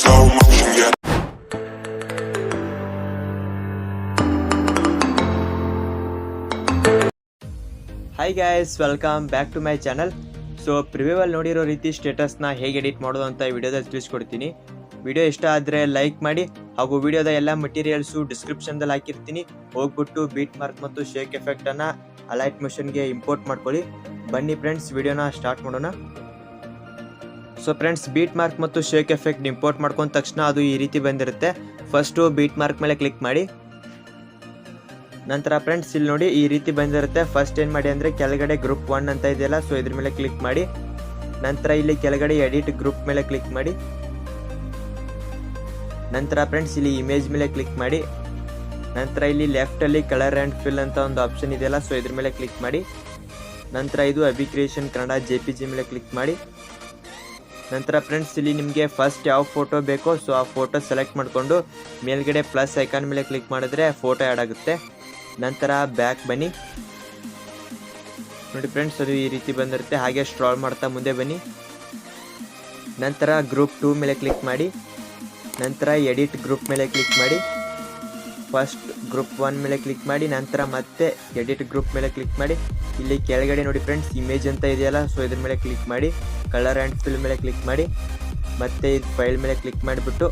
slow motion, yeah. Hi guys, welcome back to my channel. So preview ಅಲ್ಲಿ ನೋಡಿರೋ ರೀತಿ status ನ ಹೇಗೆ ಎಡಿಟ್ ಮಾಡೋದು ಅಂತ ವಿಡಿಯೋದಲ್ಲಿ ತಿಳಿಸ್ಕೊಡ್ತೀನಿ. ವಿಡಿಯೋ ಇಷ್ಟ ಆದ್ರೆ ಲೈಕ್ ಮಾಡಿ ಹಾಗೂ ವಿಡಿಯೋದ ಎಲ್ಲ ಮೆಟೀರಿಯಲ್ಸ್ ಡಿಸ್ಕ್ರಿಪ್ಷನ್ ದಲ್ಲಿ ಹಾಕಿರ್ತೀನಿ. ಹೋಗ್ಬಿಟ್ಟು ಬೀಟ್ ಮಾರ್ಕ್ ಮತ್ತು ಶೇಕ್ ಎಫೆಕ್ಟ್ ಅನ್ನ ಅಲೈಟ್ ಮೋಷನ್ ಗೆ ಇಂಪೋರ್ಟ್ ಮಾಡ್ಕೊಳ್ಳಿ. ಬನ್ನಿ ಫ್ರೆಂಡ್ಸ್ ವಿಡಿಯೋನ ಸ್ಟಾರ್ಟ್ ಮಾಡೋಣ. ಸೊ ಫ್ರೆಂಡ್ಸ್ ಬೀಟ್ ಮಾರ್ಕ್ ಮತ್ತು ಶೇಕ್ ಎಫೆಕ್ಟ್ ಇಂಪೋರ್ಟ್ ಮಾಡ್ಕೊಂಡ ತಕ್ಷಣ ಅದು ಈ ರೀತಿ ಬಂದಿರುತ್ತೆ. ಫಸ್ಟ್ ಬೀಟ್ ಮಾರ್ಕ್ ಮೇಲೆ ಕ್ಲಿಕ್ ಮಾಡಿ. ನಂತರ ಫ್ರೆಂಡ್ಸ್ ಇಲ್ಲಿ ನೋಡಿ ಈ ರೀತಿ ಬಂದಿರುತ್ತೆ. ಫಸ್ಟ್ ಏನು ಮಾಡಿ ಅಂದರೆ ಕೆಳಗಡೆ ಗ್ರೂಪ್ 1 ಅಂತ ಇದೆಯಲ್ಲ, ಸೊ ಇದ್ರ ಮೇಲೆ ಕ್ಲಿಕ್ ಮಾಡಿ. ನಂತರ ಇಲ್ಲಿ ಕೆಳಗಡೆ ಎಡಿಟ್ ಗ್ರೂಪ್ ಮೇಲೆ ಕ್ಲಿಕ್ ಮಾಡಿ. ನಂತರ ಫ್ರೆಂಡ್ಸ್ ಇಲ್ಲಿ ಇಮೇಜ್ ಮೇಲೆ ಕ್ಲಿಕ್ ಮಾಡಿ. ನಂತರ ಇಲ್ಲಿ ಲೆಫ್ಟಲ್ಲಿ ಕಲರ್ ಆ್ಯಂಡ್ ಫಿಲ್ ಅಂತ ಒಂದು ಆಪ್ಷನ್ ಇದೆಯಲ್ಲ, ಸೊ ಇದ್ರ ಮೇಲೆ ಕ್ಲಿಕ್ ಮಾಡಿ. ನಂತರ ಇದು ಅಭಿ ಕ್ರಿಯೇಷನ್ ಕನ್ನಡ JPG ಮೇಲೆ ಕ್ಲಿಕ್ ಮಾಡಿ. ನಂತರ ಫ್ರೆಂಡ್ಸ್ ಇಲ್ಲಿ ನಿಮಗೆ ಫಸ್ಟ್ ಯಾವ ಫೋಟೋ ಬೇಕೋ ಸೊ ಆ ಫೋಟೋ ಸೆಲೆಕ್ಟ್ ಮಾಡಿಕೊಂಡು ಮೇಲ್ಗಡೆ ಪ್ಲಸ್ ಐಕಾನ್ ಮೇಲೆ ಕ್ಲಿಕ್ ಮಾಡಿದ್ರೆ ಫೋಟೋ ಆ್ಯಡ್ ಆಗುತ್ತೆ. ನಂತರ ಬ್ಯಾಕ್ ಬನ್ನಿ. ನೋಡಿ ಫ್ರೆಂಡ್ಸ್ ಅದು ಈ ರೀತಿ ಬಂದಿರುತ್ತೆ. ಹಾಗೆ ಸ್ಕ್ರಾಲ್ ಮಾಡ್ತಾ ಮುಂದೆ ಬನ್ನಿ. ನಂತರ ಗ್ರೂಪ್ 2 ಮೇಲೆ ಕ್ಲಿಕ್ ಮಾಡಿ. ನಂತರ ಎಡಿಟ್ ಗ್ರೂಪ್ ಮೇಲೆ ಕ್ಲಿಕ್ ಮಾಡಿ. ಫಸ್ಟ್ ಗ್ರೂಪ್ 1 ಮೇಲೆ ಕ್ಲಿಕ್ ಮಾಡಿ. ನಂತರ ಮತ್ತೆ ಎಡಿಟ್ ಗ್ರೂಪ್ ಮೇಲೆ ಕ್ಲಿಕ್ ಮಾಡಿ. ಇಲ್ಲಿ ಕೆಳಗಡೆ ನೋಡಿ ಫ್ರೆಂಡ್ಸ್ ಇಮೇಜ್ ಅಂತ ಇದೆಯಲ್ಲ, ಸೊ ಇದ್ರ ಮೇಲೆ ಕ್ಲಿಕ್ ಮಾಡಿ. ಕಲರ್ ಆ್ಯಂಡ್ ಫಿಲ್ ಮೇಲೆ ಕ್ಲಿಕ್ ಮಾಡಿ. ಮತ್ತೆ ಇದು ಫೈಲ್ ಮೇಲೆ ಕ್ಲಿಕ್ ಮಾಡಿಬಿಟ್ಟು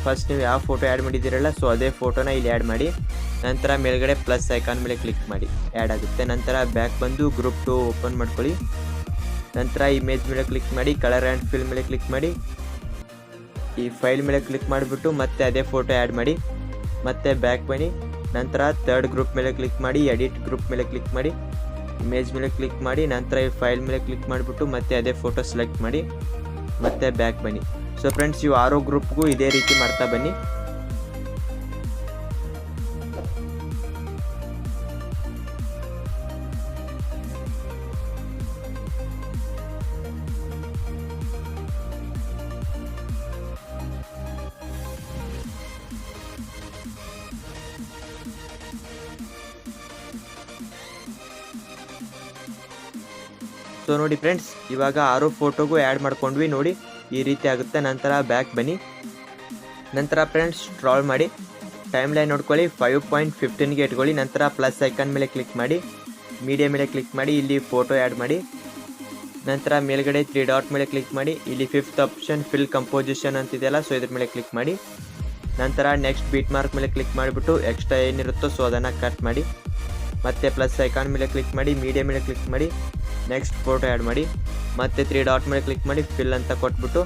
ಫಸ್ಟ್ ನೀವು ಯಾವ ಫೋಟೋ ಆ್ಯಡ್ ಮಾಡಿದ್ದೀರಲ್ಲ ಸೊ ಅದೇ ಫೋಟೋನ ಇಲ್ಲಿ ಆ್ಯಡ್ ಮಾಡಿ. ನಂತರ ಮೇಲ್ಗಡೆ ಪ್ಲಸ್ ಐಕಾನ್ ಮೇಲೆ ಕ್ಲಿಕ್ ಮಾಡಿ, ಆ್ಯಡ್ ಆಗುತ್ತೆ. ನಂತರ ಬ್ಯಾಕ್ ಬಂದು ಗ್ರೂಪ್ 2 ಓಪನ್ ಮಾಡ್ಕೊಳ್ಳಿ. ನಂತರ ಇಮೇಜ್ ಮೇಲೆ ಕ್ಲಿಕ್ ಮಾಡಿ. ಕಲರ್ ಆ್ಯಂಡ್ ಫಿಲ್ ಮೇಲೆ ಕ್ಲಿಕ್ ಮಾಡಿ. ಈ ಫೈಲ್ ಮೇಲೆ ಕ್ಲಿಕ್ ಮಾಡಿಬಿಟ್ಟು ಮತ್ತೆ ಅದೇ ಫೋಟೋ ಆ್ಯಡ್ ಮಾಡಿ. ಮತ್ತೆ ಬ್ಯಾಕ್ ಬನ್ನಿ. ನಂತರ ಥರ್ಡ್ ಗ್ರೂಪ್ ಮೇಲೆ ಕ್ಲಿಕ್ ಮಾಡಿ. ಎಡಿಟ್ ಗ್ರೂಪ್ ಮೇಲೆ ಕ್ಲಿಕ್ ಮಾಡಿ. ಇಮೇಜ್ ಮೇಲೆ ಕ್ಲಿಕ್ ಮಾಡಿ. ನಂತರ ಈ ಫೈಲ್ ಮೇಲೆ ಕ್ಲಿಕ್ ಮಾಡಿಬಿಟ್ಟು ಮತ್ತೆ ಅದೇ ಫೋಟೋ ಸೆಲೆಕ್ಟ್ ಮಾಡಿ. ಮತ್ತೆ ಬ್ಯಾಕ್ ಬನ್ನಿ. ಸೊ ಫ್ರೆಂಡ್ಸ್ ಇವು 6 ಗ್ರೂಪ್ಗೂ ಇದೇ ರೀತಿ ಮಾಡ್ತಾ ಬನ್ನಿ. ಸೊ ನೋಡಿ ಫ್ರೆಂಡ್ಸ್ ಇವಾಗ 6 ಫೋಟೋಗೂ ಆ್ಯಡ್ ಮಾಡ್ಕೊಂಡ್ವಿ. ನೋಡಿ ಈ ರೀತಿ ಆಗುತ್ತೆ. ನಂತರ ಬ್ಯಾಕ್ ಬನ್ನಿ. ನಂತರ ಫ್ರೆಂಡ್ಸ್ ಸ್ಕ್ರಾಲ್ ಮಾಡಿ ಟೈಮ್ ಲೈನ್ ನೋಡ್ಕೊಳ್ಳಿ. 5.15ಗೆ ಇಟ್ಕೊಳ್ಳಿ. ನಂತರ ಪ್ಲಸ್ ಐಕಾನ್ ಮೇಲೆ ಕ್ಲಿಕ್ ಮಾಡಿ. ಮೀಡಿಯಾ ಮೇಲೆ ಕ್ಲಿಕ್ ಮಾಡಿ. ಇಲ್ಲಿ ಫೋಟೋ ಆ್ಯಡ್ ಮಾಡಿ. ನಂತರ ಮೇಲ್ಗಡೆ 3 ಡಾಟ್ ಮೇಲೆ ಕ್ಲಿಕ್ ಮಾಡಿ. ಇಲ್ಲಿ 5th ಆಪ್ಷನ್ ಫಿಲ್ ಕಂಪೋಸಿಷನ್ ಅಂತಿದೆಯಲ್ಲ, ಸೊ ಇದ್ರ ಮೇಲೆ ಕ್ಲಿಕ್ ಮಾಡಿ. ನಂತರ ನೆಕ್ಸ್ಟ್ ಬೀಟ್ ಮಾರ್ಕ್ ಮೇಲೆ ಕ್ಲಿಕ್ ಮಾಡಿಬಿಟ್ಟು ಎಕ್ಸ್ಟ್ರಾ ಏನಿರುತ್ತೋ ಸೊ ಅದನ್ನು ಕಟ್ ಮಾಡಿ. ಮತ್ತೆ ಪ್ಲಸ್ ಐಕಾನ್ ಮೇಲೆ ಕ್ಲಿಕ್ ಮಾಡಿ. ಮೀಡಿಯಾ ಮೇಲೆ ಕ್ಲಿಕ್ ಮಾಡಿ. ನೆಕ್ಸ್ಟ್ ಫೋಟೋ ಆ್ಯಡ್ ಮಾಡಿ. ಮತ್ತೆ 3 ಡಾಟ್ ಮೇಲೆ ಕ್ಲಿಕ್ ಮಾಡಿ ಫಿಲ್ ಅಂತ ಕೊಟ್ಬಿಟ್ಟು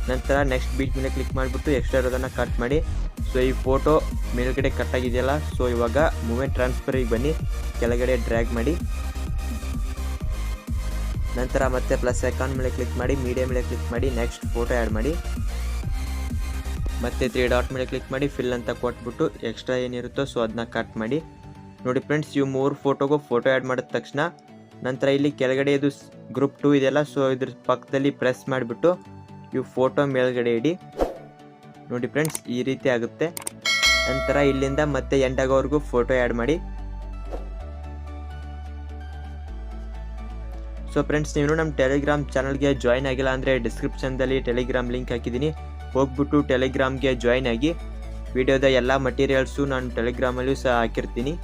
ನಂತರ ನೆಕ್ಸ್ಟ್ ಬೀಟ್ ಮೇಲೆ ಕ್ಲಿಕ್ ಮಾಡಿಬಿಟ್ಟು ಎಕ್ಸ್ಟ್ರಾ ಇರೋದನ್ನು ಕಟ್ ಮಾಡಿ. ಸೊ ಈ ಫೋಟೋ ಮೇಲ್ಗಡೆ ಕಟ್ ಆಗಿದೆಯಲ್ಲ, ಸೊ ಇವಾಗ ಮೂಮೆಂಟ್ ಟ್ರಾನ್ಸ್ಫರಿಗೆ ಬನ್ನಿ. ಕೆಳಗಡೆ ಡ್ರ್ಯಾಗ್ ಮಾಡಿ. ನಂತರ ಮತ್ತೆ ಪ್ಲಸ್ ಐಕಾನ್ ಮೇಲೆ ಕ್ಲಿಕ್ ಮಾಡಿ. ಮೀಡಿಯಾ ಮೇಲೆ ಕ್ಲಿಕ್ ಮಾಡಿ. ನೆಕ್ಸ್ಟ್ ಫೋಟೋ ಆ್ಯಡ್ ಮಾಡಿ. ಮತ್ತೆ 3 ಡಾಟ್ ಮೇಲೆ ಕ್ಲಿಕ್ ಮಾಡಿ ಫಿಲ್ ಅಂತ ಕೊಟ್ಬಿಟ್ಟು ಎಕ್ಸ್ಟ್ರಾ ಏನಿರುತ್ತೋ ಸೊ ಅದನ್ನ ಕಟ್ ಮಾಡಿ. ನೋಡಿ ಫ್ರೆಂಡ್ಸ್ ಇವು 3 ಫೋಟೋಗೂ ಫೋಟೋ ಆ್ಯಡ್ ಮಾಡಿದ ತಕ್ಷಣ ನಂತರ ಇಲ್ಲಿ ಕೆಳಗಡೆ ಇದು ಗ್ರೂಪ್ 2 ಇದೆಯಲ್ಲ, ಸೊ ಇದ್ರ ಪಕ್ಕದಲ್ಲಿ ಪ್ರೆಸ್ ಮಾಡಿಬಿಟ್ಟು ಇವು ಫೋಟೋ ಮೇಲ್ಗಡೆ ಇಡಿ. ನೋಡಿ ಫ್ರೆಂಡ್ಸ್ ಈ ರೀತಿ ಆಗುತ್ತೆ. ನಂತರ ಇಲ್ಲಿಂದ ಮತ್ತೆ ಎಂಡ್ ಆಗೋವರೆಗೂ ಫೋಟೋ ಆ್ಯಡ್ ಮಾಡಿ. ಸೊ ಫ್ರೆಂಡ್ಸ್ ನೀವು ನಮ್ಮ ಟೆಲಿಗ್ರಾಮ್ ಚಾನಲ್ಗೆ ಜಾಯ್ನ್ ಆಗಿಲ್ಲ ಅಂದರೆ ಡಿಸ್ಕ್ರಿಪ್ಷನ್ದಲ್ಲಿ ಟೆಲಿಗ್ರಾಮ್ ಲಿಂಕ್ ಹಾಕಿದ್ದೀನಿ. ಹೋಗ್ಬಿಟ್ಟು ಟೆಲಿಗ್ರಾಮ್ಗೆ ಜಾಯ್ನ್ ಆಗಿ. ವಿಡಿಯೋದ ಎಲ್ಲ ಮಟೀರಿಯಲ್ಸು ನಾನು ಟೆಲಿಗ್ರಾಮಲ್ಲೂ ಸಹ ಹಾಕಿರ್ತೀನಿ.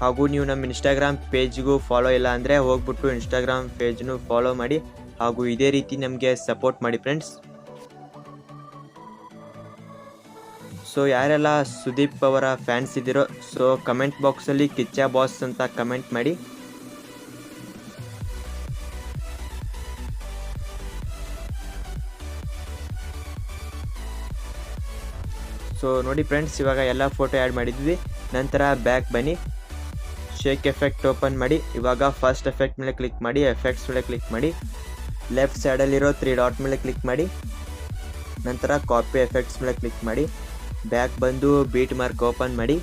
ಹಾಗೂ ನೀವು ನಮ್ಮ ಇನ್ಸ್ಟಾಗ್ರಾಮ್ ಪೇಜ್ಗೂ ಫಾಲೋ ಇಲ್ಲ ಅಂದರೆ ಹೋಗ್ಬಿಟ್ಟು ಇನ್ಸ್ಟಾಗ್ರಾಮ್ ಪೇಜ್ನು ಫಾಲೋ ಮಾಡಿ. ಹಾಗೂ ಇದೇ ರೀತಿ ನಮಗೆ ಸಪೋರ್ಟ್ ಮಾಡಿ ಫ್ರೆಂಡ್ಸ್. ಸೊ ಯಾರೆಲ್ಲ ಸುದೀಪ್ ಅವರ ಫ್ಯಾನ್ಸ್ ಇದ್ದೀರೋ ಸೊ ಕಮೆಂಟ್ ಬಾಕ್ಸಲ್ಲಿ ಕಿಚ್ಚಾ ಬಾಸ್ ಅಂತ ಕಮೆಂಟ್ ಮಾಡಿ. ಸೊ ನೋಡಿ ಫ್ರೆಂಡ್ಸ್ ಇವಾಗ ಎಲ್ಲ ಫೋಟೋ ಆ್ಯಡ್ ಮಾಡಿದ್ವಿ. ನಂತರ ಬ್ಯಾಕ್ ಬನ್ನಿ. ಶೇಕ್ ಎಫೆಕ್ಟ್ ಓಪನ್ ಮಾಡಿ. ಇವಾಗ ಫಸ್ಟ್ ಎಫೆಕ್ಟ್ ಮೇಲೆ ಕ್ಲಿಕ್ ಮಾಡಿ. ಎಫೆಕ್ಟ್ಸ್ ಮೇಲೆ ಕ್ಲಿಕ್ ಮಾಡಿ. ಲೆಫ್ಟ್ ಸೈಡಲ್ಲಿರೋ 3 ಡಾಟ್ ಮೇಲೆ ಕ್ಲಿಕ್ ಮಾಡಿ. ನಂತರ ಕಾಪಿ ಎಫೆಕ್ಟ್ಸ್ ಮೇಲೆ ಕ್ಲಿಕ್ ಮಾಡಿ. ಬ್ಯಾಕ್ ಬಂದು ಬೀಟ್ ಮಾರ್ಕ್ ಓಪನ್ ಮಾಡಿ.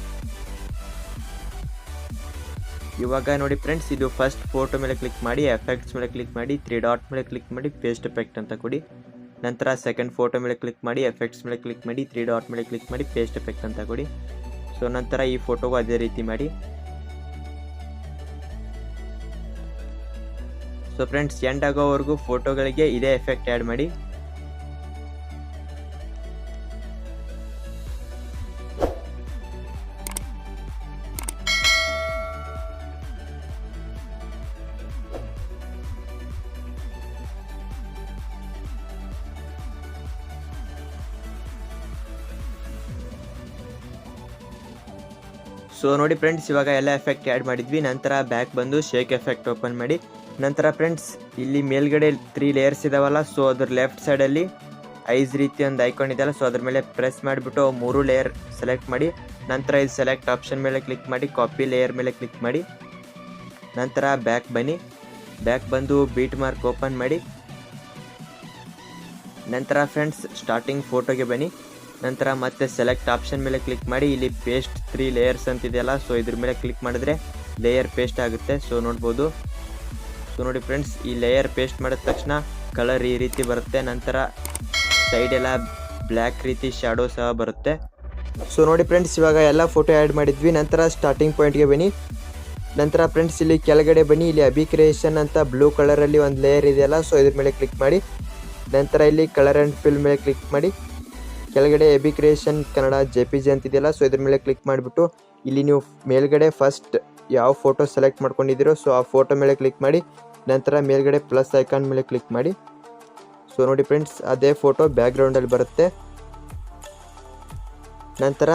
ಇವಾಗ ನೋಡಿ ಫ್ರೆಂಡ್ಸ್ ಇದು ಫಸ್ಟ್ ಫೋಟೋ ಮೇಲೆ ಕ್ಲಿಕ್ ಮಾಡಿ. ಎಫೆಕ್ಟ್ಸ್ ಮೇಲೆ ಕ್ಲಿಕ್ ಮಾಡಿ. 3 ಡಾಟ್ ಮೇಲೆ ಕ್ಲಿಕ್ ಮಾಡಿ. ಪೇಸ್ಟ್ ಎಫೆಕ್ಟ್ ಅಂತ ಕೊಡಿ. ನಂತರ ಸೆಕೆಂಡ್ ಫೋಟೋ ಮೇಲೆ ಕ್ಲಿಕ್ ಮಾಡಿ. ಎಫೆಕ್ಟ್ಸ್ ಮೇಲೆ ಕ್ಲಿಕ್ ಮಾಡಿ. 3 ಡಾಟ್ ಮೇಲೆ ಕ್ಲಿಕ್ ಮಾಡಿ. ಪೇಸ್ಟ್ ಎಫೆಕ್ಟ್ ಅಂತ ಕೊಡಿ. ಸೊ ನಂತರ ಈ ಫೋಟೋಗೂ ಅದೇ ರೀತಿ ಮಾಡಿ. ಸೊ ಫ್ರೆಂಡ್ಸ್ ಎಂಡ್ ಆಗೋವರೆಗೂ ಫೋಟೋಗಳಿಗೆ ಇದೇ ಎಫೆಕ್ಟ್ ಆ್ಯಡ್ ಮಾಡಿ. ಸೊ ನೋಡಿ ಫ್ರೆಂಡ್ಸ್, ಇವಾಗ ಎಲ್ಲ ಎಫೆಕ್ಟ್ ಆ್ಯಡ್ ಮಾಡಿದ್ವಿ. ನಂತರ ಬ್ಯಾಕ್ ಬಂದು ಶೇಕ್ ಎಫೆಕ್ಟ್ ಓಪನ್ ಮಾಡಿ. ನಂತರ ಫ್ರೆಂಡ್ಸ್ ಇಲ್ಲಿ ಮೇಲ್ಗಡೆ 3 ಲೇಯರ್ಸ್ ಇದಾವಲ್ಲ, ಸೊ ಅದ್ರ ಲೆಫ್ಟ್ ಸೈಡಲ್ಲಿ ಐಸ್ ರೀತಿ ಒಂದು ಐಕಾನ್ ಇದೆಯಲ್ಲ, ಸೊ ಅದ್ರ ಮೇಲೆ ಪ್ರೆಸ್ ಮಾಡಿಬಿಟ್ಟು 3 ಲೇಯರ್ ಸೆಲೆಕ್ಟ್ ಮಾಡಿ. ನಂತರ ಇದು ಸೆಲೆಕ್ಟ್ ಆಪ್ಷನ್ ಮೇಲೆ ಕ್ಲಿಕ್ ಮಾಡಿ, ಕಾಪಿ ಲೇಯರ್ ಮೇಲೆ ಕ್ಲಿಕ್ ಮಾಡಿ. ನಂತರ ಬ್ಯಾಕ್ ಬನ್ನಿ, ಬ್ಯಾಕ್ ಬಂದು ಬೀಟ್ ಮಾರ್ಕ್ ಓಪನ್ ಮಾಡಿ. ನಂತರ ಫ್ರೆಂಡ್ಸ್ ಸ್ಟಾರ್ಟಿಂಗ್ ಫೋಟೋಗೆ ಬನ್ನಿ. ನಂತರ ಮತ್ತೆ ಸೆಲೆಕ್ಟ್ ಆಪ್ಷನ್ ಮೇಲೆ ಕ್ಲಿಕ್ ಮಾಡಿ. ಇಲ್ಲಿ ಪೇಸ್ಟ್ 3 ಲೇಯರ್ಸ್ ಅಂತಿದೆಯಲ್ಲ, ಸೊ ಇದ್ರ ಮೇಲೆ ಕ್ಲಿಕ್ ಮಾಡಿದ್ರೆ ಲೇಯರ್ ಪೇಸ್ಟ್ ಆಗುತ್ತೆ. ಸೊ ನೋಡ್ಬೋದು. ಸೊ ನೋಡಿ ಫ್ರೆಂಡ್ಸ್, ಈ ಲೇಯರ್ ಪೇಸ್ಟ್ ಮಾಡಿದ ತಕ್ಷಣ ಕಲರ್ ಈ ರೀತಿ ಬರುತ್ತೆ. ನಂತರ ಸೈಡ್ ಎಲ್ಲ ಬ್ಲ್ಯಾಕ್ ರೀತಿ ಶ್ಯಾಡೋ ಸಹ ಬರುತ್ತೆ. ಸೊ ನೋಡಿ ಫ್ರೆಂಡ್ಸ್, ಇವಾಗ ಎಲ್ಲ ಫೋಟೋ ಆ್ಯಡ್ ಮಾಡಿದ್ವಿ. ನಂತರ ಸ್ಟಾರ್ಟಿಂಗ್ ಪಾಯಿಂಟ್ಗೆ ಬನ್ನಿ. ನಂತರ ಫ್ರೆಂಡ್ಸ್ ಇಲ್ಲಿ ಕೆಳಗಡೆ ಬನ್ನಿ. ಇಲ್ಲಿ ಅಭಿ ಕ್ರಿಯೇಷನ್ ಅಂತ ಬ್ಲೂ ಕಲರಲ್ಲಿ ಒಂದು ಲೇಯರ್ ಇದೆಯಲ್ಲ, ಸೊ ಇದ್ರ ಮೇಲೆ ಕ್ಲಿಕ್ ಮಾಡಿ. ನಂತರ ಇಲ್ಲಿ ಕಲರ್ ಆ್ಯಂಡ್ ಫಿಲ್ ಮೇಲೆ ಕ್ಲಿಕ್ ಮಾಡಿ. ಕೆಳಗಡೆ ಅಭಿ ಕ್ರಿಯೇಷನ್ ಕನ್ನಡ 𝗕𝗙𝗔 ಅಂತಿದೆಯಲ್ಲ, ಸೊ ಇದ್ರ ಮೇಲೆ ಕ್ಲಿಕ್ ಮಾಡಿಬಿಟ್ಟು ಇಲ್ಲಿ ನೀವು ಮೇಲ್ಗಡೆ ಫಸ್ಟ್ ಯಾವ ಫೋಟೋ ಸೆಲೆಕ್ಟ್ ಮಾಡ್ಕೊಂಡಿದ್ದೀರೋ ಸೊ ಆ ಫೋಟೋ ಮೇಲೆ ಕ್ಲಿಕ್ ಮಾಡಿ. ನಂತರ ಮೇಲ್ಗಡೆ ಪ್ಲಸ್ ಐಕಾನ್ ಮೇಲೆ ಕ್ಲಿಕ್ ಮಾಡಿ. ಸೊ ನೋಡಿ ಫ್ರೆಂಡ್ಸ್, ಅದೇ ಫೋಟೋ ಬ್ಯಾಕ್ಗ್ರೌಂಡಲ್ಲಿ ಬರುತ್ತೆ. ನಂತರ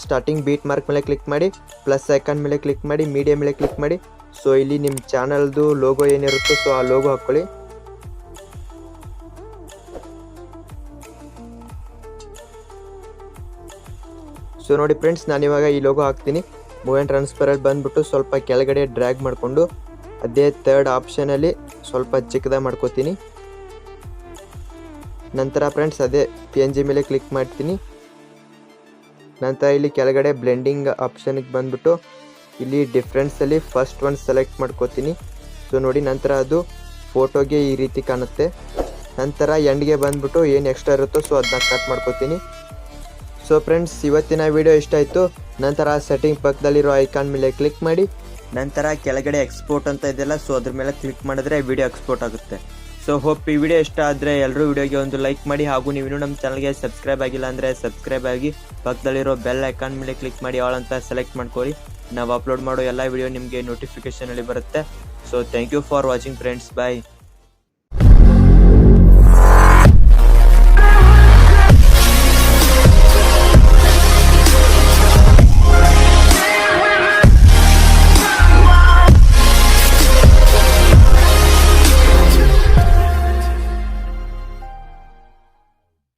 ಸ್ಟಾರ್ಟಿಂಗ್ ಬೀಟ್ ಮಾರ್ಕ್ ಮೇಲೆ ಕ್ಲಿಕ್ ಮಾಡಿ, ಪ್ಲಸ್ ಐಕಾನ್ ಮೇಲೆ ಕ್ಲಿಕ್ ಮಾಡಿ, ಮೀಡಿಯಾ ಮೇಲೆ ಕ್ಲಿಕ್ ಮಾಡಿ. ಸೊ ಇಲ್ಲಿ ನಿಮ್ಮ ಚಾನಲ್ದು ಲೋಗೋ ಏನಿರುತ್ತೋ ಸೊ ಆ ಲೋಗೋ ಹಾಕ್ಕೊಳ್ಳಿ. ಸೊ ನೋಡಿ ಫ್ರೆಂಡ್ಸ್, ನಾನಿವಾಗ ಈ ಲೋಗೋ ಹಾಕ್ತೀನಿ. ಮೂವ್ ಆ್ಯಂಡ್ ಟ್ರಾನ್ಸ್ಫರಲ್ಲಿ ಬಂದುಬಿಟ್ಟು ಸ್ವಲ್ಪ ಕೆಳಗಡೆ ಡ್ರ್ಯಾಗ್ ಮಾಡಿಕೊಂಡು ಅದೇ 3rd ಆಪ್ಷನಲ್ಲಿ ಸ್ವಲ್ಪ ಚಿಕ್ಕದಾಗಿ ಮಾಡ್ಕೋತೀನಿ. ನಂತರ ಫ್ರೆಂಡ್ಸ್ ಅದೇ PNG ಮೇಲೆ ಕ್ಲಿಕ್ ಮಾಡ್ತೀನಿ. ನಂತರ ಇಲ್ಲಿ ಕೆಳಗಡೆ ಬ್ಲೆಂಡಿಂಗ್ ಆಪ್ಷನ್ಗೆ ಬಂದುಬಿಟ್ಟು ಇಲ್ಲಿ ಡಿಫ್ರೆನ್ಸಲ್ಲಿ ಫಸ್ಟ್ ಒಂದು ಸೆಲೆಕ್ಟ್ ಮಾಡ್ಕೋತೀನಿ. ಸೊ ನೋಡಿ, ನಂತರ ಅದು ಫೋಟೋಗೆ ಈ ರೀತಿ ಕಾಣುತ್ತೆ. ನಂತರ ಎಂಡ್ಗೆ ಬಂದುಬಿಟ್ಟು ಏನು ಎಕ್ಸ್ಟ್ರಾ ಇರುತ್ತೋ ಸೊ ಅದನ್ನ ಕಟ್ ಮಾಡ್ಕೋತೀನಿ. ಸೊ ಫ್ರೆಂಡ್ಸ್, ಇವತ್ತಿನ ವಿಡಿಯೋ ಇಷ್ಟ ಆಯಿತು. ನಂತರ ಸೆಟ್ಟಿಂಗ್ ಪಕ್ಕದಲ್ಲಿರೋ ಐಕಾನ್ ಮೇಲೆ ಕ್ಲಿಕ್ ಮಾಡಿ. ನಂತರ ಕೆಳಗಡೆ ಎಕ್ಸ್ಪೋರ್ಟ್ ಅಂತ ಇದೆಯಲ್ಲ, ಸೊ ಅದ್ರ ಮೇಲೆ ಕ್ಲಿಕ್ ಮಾಡಿದ್ರೆ ವಿಡಿಯೋ ಎಕ್ಸ್ಪೋರ್ಟ್ ಆಗುತ್ತೆ. ಸೊ ಹೋಪ್ ಈ ವಿಡಿಯೋ ಇಷ್ಟ ಆದರೆ ಎಲ್ಲರೂ ವಿಡಿಯೋಗೆ ಒಂದು ಲೈಕ್ ಮಾಡಿ. ಹಾಗೂ ನೀವು ನಮ್ಮ ಚಾನಲ್ಗೆ ಸಬ್ಸ್ಕ್ರೈಬ್ ಆಗಿಲ್ಲ ಅಂದರೆ ಸಬ್ಸ್ಕ್ರೈಬ್ ಆಗಿ. ಪಕ್ಕದಲ್ಲಿರೋ ಬೆಲ್ ಐಕಾನ್ ಮೇಲೆ ಕ್ಲಿಕ್ ಮಾಡಿ ಆಲ್ ಅಂತ ಸೆಲೆಕ್ಟ್ ಮಾಡ್ಕೊಳ್ಳಿ. ನಾವು ಅಪ್ಲೋಡ್ ಮಾಡೋ ಎಲ್ಲ ವಿಡಿಯೋ ನಿಮಗೆ ನೋಟಿಫಿಕೇಷನಲ್ಲಿ ಬರುತ್ತೆ. So thank you for watching friends. Bye.